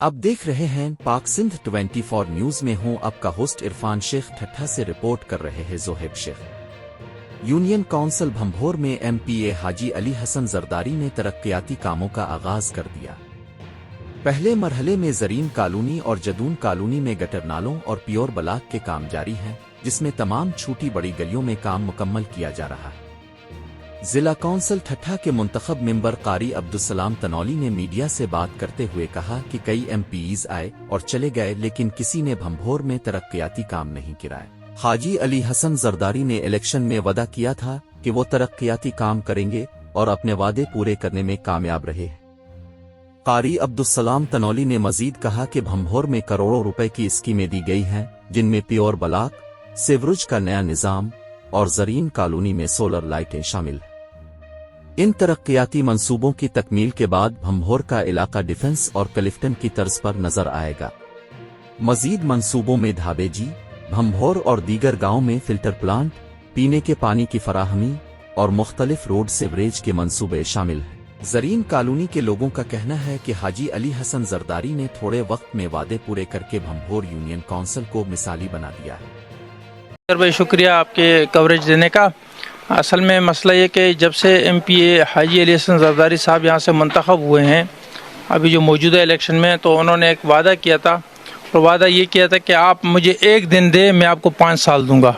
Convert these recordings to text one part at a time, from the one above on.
अब देख रहे हैं पाक सिंध 24 न्यूज में हूं आपका होस्ट इरफान शेख ठट्ठा से रिपोर्ट कर रहे हैं जोहेब शेख। यूनियन काउंसिल भंभोर में एमपीए हाजी अली हसन जरदारी ने तरक्याती कामों का आगाज कर दिया। पहले मरहले में जरीन कॉलोनी और जदून कॉलोनी में गटर नालों और प्योर ब्लॉक के काम जारी हैं, जिसमें तमाम छोटी बड़ी गलियों में काम मुकम्मल किया जा रहा है। जिला काउंसिल ठट्ठा के मुंतखब मेंबर कारी अब्दुलसलाम तनौली ने मीडिया से बात करते हुए कहा कि कई एमपीज आए और चले गए, लेकिन किसी ने भंभोर में तरक्याती काम नहीं कराए। हाजी अली हसन जरदारी ने इलेक्शन में वादा किया था कि वो तरक्याती काम करेंगे और अपने वादे पूरे करने में कामयाब रहे। कारी अब्दुलसलाम तनौली ने मजीद कहा कि भंभोर में करोड़ों रुपए की स्कीमें दी गई हैं, जिनमें प्योर ब्लॉक, सीवरेज का नया निजाम और जरीन कॉलोनी में सोलर लाइटें शामिल हैं। इन तरक्याती मंसूबों की तकमील के बाद भंभोर का इलाका डिफेंस और क्लिफ्टन की तर्ज पर नजर आएगा। मजीद मंसूबों में धाबेजी, भंभोर और दीगर गांव में फिल्टर प्लांट, पीने के पानी की फराहमी और मुख्तलिफ रोड सीवरेज के मंसूबे शामिल हैं। जरीन कॉलोनी के लोगों का कहना है कि हाजी अली हसन जरदारी ने थोड़े वक्त में वादे पूरे करके भंभोर यूनियन काउंसिल को मिसाली बना दिया है। भाई शुक्रिया आपके कवरेज देने का। असल में मसला ये कि जब से एमपीए हाजी अली हसन जरदारी साहब यहाँ से मंतखब हुए हैं अभी जो मौजूदा इलेक्शन में, तो उन्होंने एक वादा किया था और वादा ये किया था कि आप मुझे एक दिन दे, मैं आपको 5 साल दूंगा।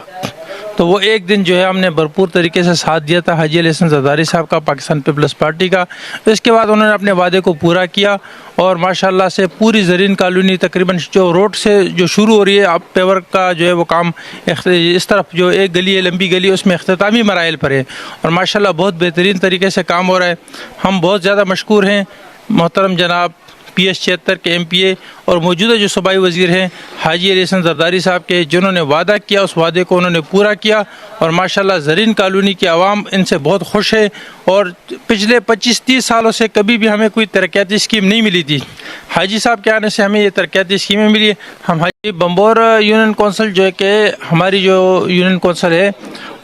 तो वो एक दिन जो है हमने भरपूर तरीके से साथ दिया था हाजी अली हसन जरदारी साहब का, पाकिस्तान पीपल्स पार्टी का। इसके बाद उन्होंने अपने वादे को पूरा किया और माशाल्लाह से पूरी जरीन कॉलोनी तकरीबन जो रोड से जो शुरू हो रही है, अब पेवर का जो है वो काम इस तरफ जो एक गली है, लंबी गली, उसमें इख्तितामी मराइल पर है और माशाल्लाह बहुत बेहतरीन तरीके से काम हो रहा है। हम बहुत ज़्यादा मशकूर हैं मोहतरम जनाब PS 76 के एमपीए और मौजूदा जो सूबाई वज़ीर हैं हाजी अली हसन जरदारी साहब के, जिन्होंने वादा किया उस वादे को उन्होंने पूरा किया और माशाल्लाह जरीन कॉलोनी की आवाम इनसे बहुत खुश है। और पिछले 25-30 सालों से कभी भी हमें कोई तरक्याती स्कीम नहीं मिली थी, हाजी साहब के आने से हमें ये तरक्याती स्कीमें मिली। हम हाजी भंभोर यूनियन कौंसिल जो है कि हमारी जो यूनियन कौंसिल है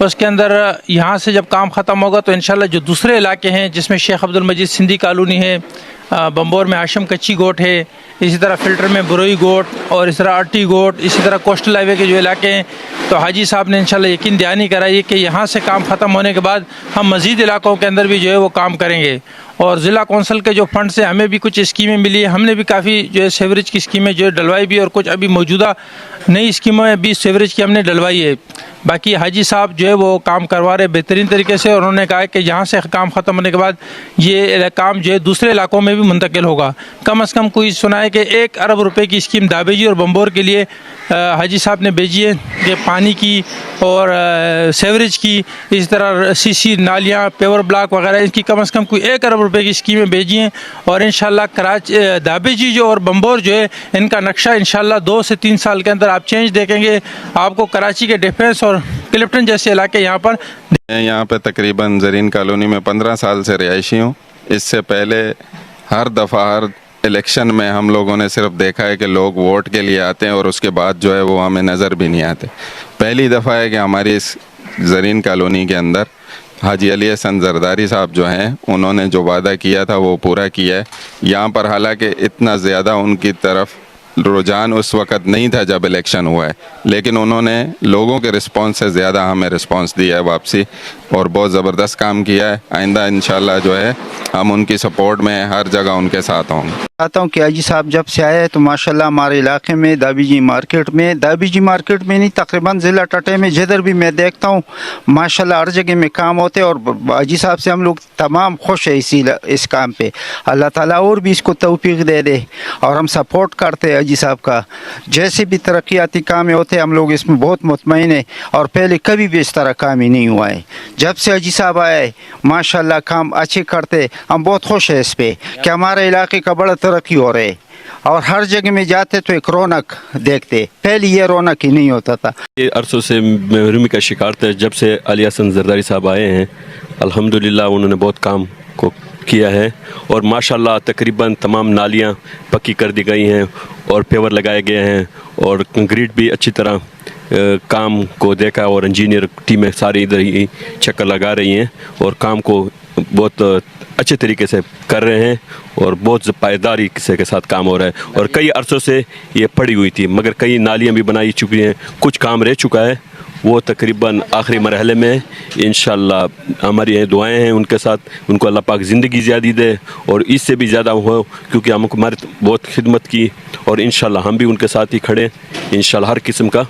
उसके अंदर यहाँ से जब काम ख़त्म होगा तो इंशाल्लाह जो दूसरे इलाके हैं जिसमें शेख अब्दुल मजीद सिंधी कॉलोनी है, भंभोर में हाशिम कच्ची गोट है, इसी तरह फ़िल्टर में बुरोई गोट और इस तरह आरटी गोट, इसी तरह कोस्टल हाईवे के जो इलाके हैं, तो हाजी साहब ने इंशाल्लाह यकीन दहानी कराई कि यहाँ से काम ख़त्म होने के बाद हम मज़ीद इलाकों के अंदर भी जो है वो काम करेंगे। और ज़िला कौंसिल के जो फंड से हमें भी कुछ स्कीमें मिली है, हमने भी काफ़ी जो है सीवरेज की स्कीमें जो है डलवाई भी और कुछ अभी मौजूदा नई स्कीमें भी सीवरेज की हमने डलवाई है। बाकी हाजी साहब जो है वो काम करवा रहे बेहतरीन तरीके से और उन्होंने कहा कि यहाँ से काम ख़त्म होने के बाद ये काम जो है दूसरे इलाकों में भी मुंतकिल होगा। कम अज़ कम कोई सुना है कि 1 अरब रुपए की स्कीम दाबेजी और भंभोर के लिए हाजी साहब ने भेजी है कि पानी की और सीवरेज की, इस तरह सीसी नालियाँ, पेवर ब्लॉक वगैरह, इनकी कम अज़ कम कोई 1 अरब रुपए की स्कीमें भेजी हैं। और इंशाल्लाह कराची दाबेजी जो और भंभोर जो है इनका नक्शा इंशाल्लाह 2 से 3 साल के अंदर आप चेंज देखेंगे। आपको कराची के डिफेंस और क्लिफ्टन जैसे इलाके यहाँ पर। मैं यहाँ पे तकरीबन जरीन कॉलोनी में 15 साल से रिहायशी हूँ। इससे पहले हर दफ़ा हर इलेक्शन में हम लोगों ने सिर्फ देखा है कि लोग वोट के लिए आते हैं और उसके बाद जो है वो हमें नज़र भी नहीं आते। पहली दफ़ा है कि हमारी इस जरीन कॉलोनी के अंदर हाजी अली हसन जरदारी साहब जो हैं उन्होंने जो वादा किया था वो पूरा किया है। यहाँ पर हालांकि इतना ज़्यादा उनकी तरफ रुझान उस वक़्त नहीं था जब इलेक्शन हुआ है, लेकिन उन्होंने लोगों के रिस्पांस से ज़्यादा हमें रिस्पांस दिया है वापसी और बहुत ज़बरदस्त काम किया है। आइंदा इंशाल्लाह जो है हम उनकी सपोर्ट में हर जगह उनके साथ होंगे। चाहता हूँ कि हाजी साहब जब से आए तो माशाल्लाह हमारे इलाके में दाबेजी मार्केट में नहीं, तकरीबन ज़िला टटे में जिधर भी मैं देखता हूँ माशाल्लाह हर जगह में काम होते हैं और हाजी साहब से हम लोग तमाम खुश है इस काम पे। अल्लाह ताला और भी इसको तौफीक दे दे और हम सपोर्ट करते हैं हाजी साहब का। जैसे भी तरक्याती काम होते हैं हम लोग इसमें बहुत मुतमईन है और पहले कभी भी इस तरह काम ही नहीं हुआ है। जब से हाजी साहब आए माशाल्लाह काम अच्छे करते, हम बहुत खुश है इस पे कि हमारे इलाके का बड़ा तरक्की हो रही है और हर जगह में जाते तो एक रौनक देखते, पहले ये रौनक ही नहीं होता था। ये अरसों से महरूमी का शिकार थे। जब से अली हसन जरदारी साहब आए हैं अल्हम्दुलिल्लाह उन्होंने बहुत काम को किया है और माशाल्लाह तकरीबन तमाम नालियाँ पक्की कर दी गई हैं और पेवर लगाए गए हैं और कंक्रीट भी अच्छी तरह काम को देखा और इंजीनियर टीमें सारी इधर ही चक्कर लगा रही हैं और काम को बहुत अच्छे तरीके से कर रहे हैं और बहुत पायदारी के साथ काम हो रहा है। और कई अरसों से ये पड़ी हुई थी, मगर कई नालियाँ भी बनाई चुकी हैं, कुछ काम रह चुका है, वो तकरीबन आखिरी मरहले में है। इंशाअल्लाह हमारी ये दुआएं हैं उनके साथ, उनको अल्लाह पाक ज़िंदगी ज़्यादा दे और इससे भी ज़्यादा हो, क्योंकि हमको हमारी बहुत खिदमत की और इंशाअल्लाह हम भी उनके साथ ही खड़े, इंशाअल्लाह हर किस्म का